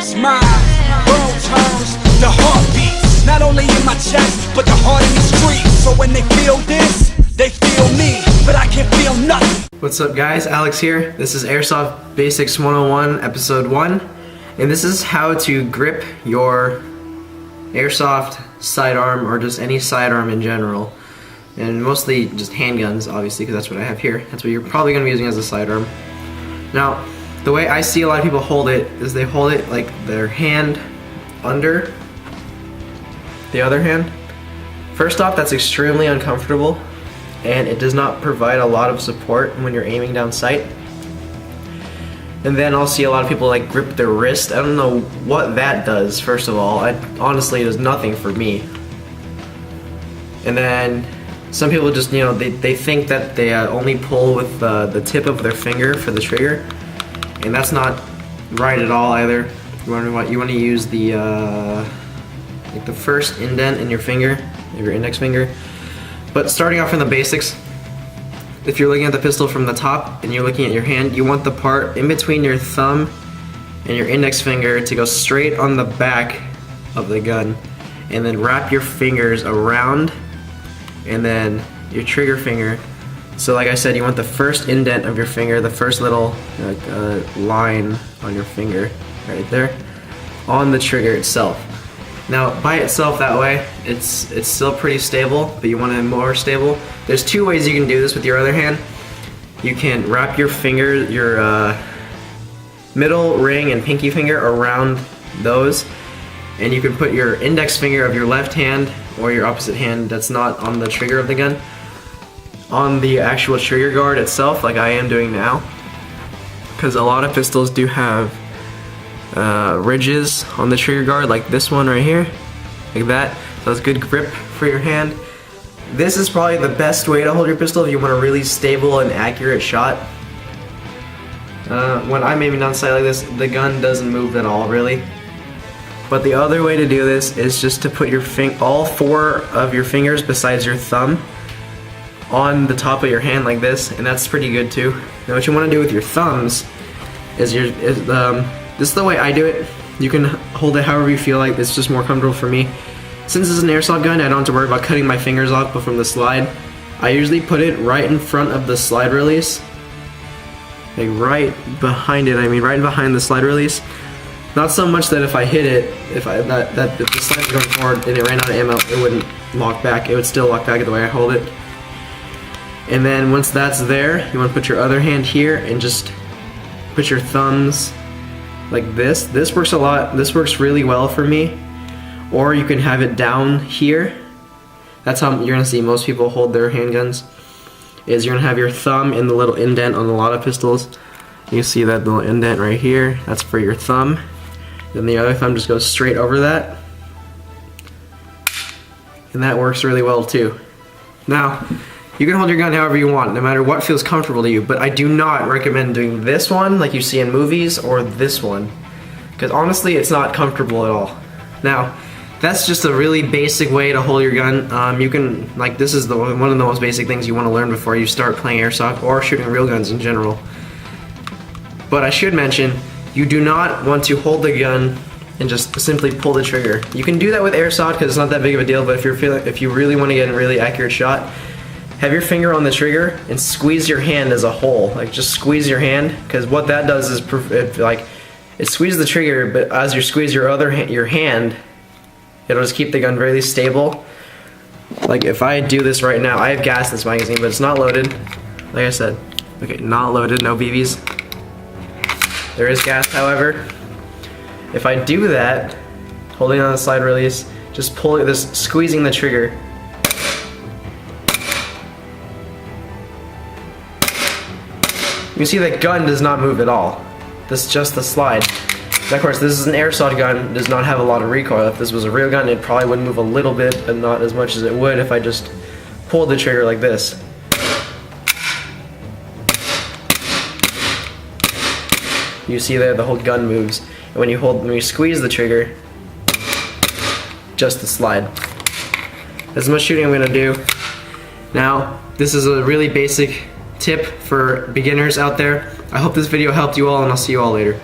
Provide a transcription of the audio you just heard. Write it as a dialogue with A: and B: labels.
A: smile, world turns to heartbeats, not only in my chest, but the heart in the street. So when they feel this, they feel me, but I can't feel nothing.
B: What's up guys, Alex here. This is Airsoft Basics 101, episode 1. And this is how to grip your Airsoft sidearm, or just any sidearm in general. And mostly just handguns, obviously, because that's what I have here. That's what you're probably going to be using as a sidearm. Now, the way I see a lot of people hold it is they hold it like their hand under the other hand. First off, that's extremely uncomfortable, and it does not provide a lot of support when you're aiming down sight. And then I'll see a lot of people like grip their wrist. I don't know what that does, first of all. Honestly, it does nothing for me. And then some people just, you know, they think that they only pull with the tip of their finger for the trigger. And that's not right at all either. You want to use the like the first indent in your finger, your index finger. But starting off from the basics, if you're looking at the pistol from the top and you're looking at your hand, you want the part in between your thumb and your index finger to go straight on the back of the gun, and then wrap your fingers around, and then your trigger finger. So like I said, you want the first indent of your finger, the first little line on your finger right there, on the trigger itself. Now, by itself that way, it's still pretty stable, but you want it more stable. There's two ways you can do this with your other hand. You can wrap your finger, your middle ring and pinky finger around those, and you can put your index finger of your left hand or your opposite hand that's not on the trigger of the gun on the actual trigger guard itself, like I am doing now. Because a lot of pistols do have ridges on the trigger guard, like this one right here, like that. So it's good grip for your hand. This is probably the best way to hold your pistol if you want a really stable and accurate shot. When I'm aiming down sight like this, the gun doesn't move at all, really. But the other way to do this is just to put your all four of your fingers besides your thumb on the top of your hand like this, and that's pretty good too. Now what you want to do with your thumbs is this is the way I do it. You can hold it however you feel like. It's just more comfortable for me. Since this is an airsoft gun, I don't have to worry about cutting my fingers off from the slide. I usually put it right in front of the slide release. Like right behind it, right behind the slide release. Not so much that if I hit it, if the slide was going forward and it ran out of ammo, it wouldn't lock back. It would still lock back the way I hold it. And then once that's there, you want to put your other hand here and just put your thumbs like this. This works a lot. This works really well for me. Or you can have it down here. That's how you're gonna see most people hold their handguns. Is you're gonna have your thumb in the little indent on a lot of pistols. You see that little indent right here? That's for your thumb. Then the other thumb just goes straight over that. And that works really well too. Now, you can hold your gun however you want, no matter what feels comfortable to you, but I do not recommend doing this one like you see in movies, or this one, because honestly it's not comfortable at all. Now, that's just a really basic way to hold your gun. You can, like, this is one of the most basic things you want to learn before you start playing airsoft or shooting real guns in general. But I should mention, you do not want to hold the gun and just simply pull the trigger. You can do that with airsoft because it's not that big of a deal, but if you really want to get a really accurate shot, have your finger on the trigger and squeeze your hand as a whole. Like, just squeeze your hand, because what that does is it squeezes the trigger, but as you squeeze your hand, it'll just keep the gun really stable. Like if I do this right now, I have gas in this magazine, but it's not loaded. Like I said, okay, not loaded, no BBs. There is gas, however. If I do that, holding on the slide release, just pull it, this squeezing the trigger. You see the gun does not move at all. This is just the slide. And of course, this is an airsoft gun, does not have a lot of recoil. If this was a real gun, it probably would move a little bit, but not as much as it would if I just pulled the trigger like this. You see there, the whole gun moves. And when you squeeze the trigger, just the slide. That's as much shooting I'm gonna do. Now, this is a really basic tip for beginners out there. I hope this video helped you all, and I'll see you all later.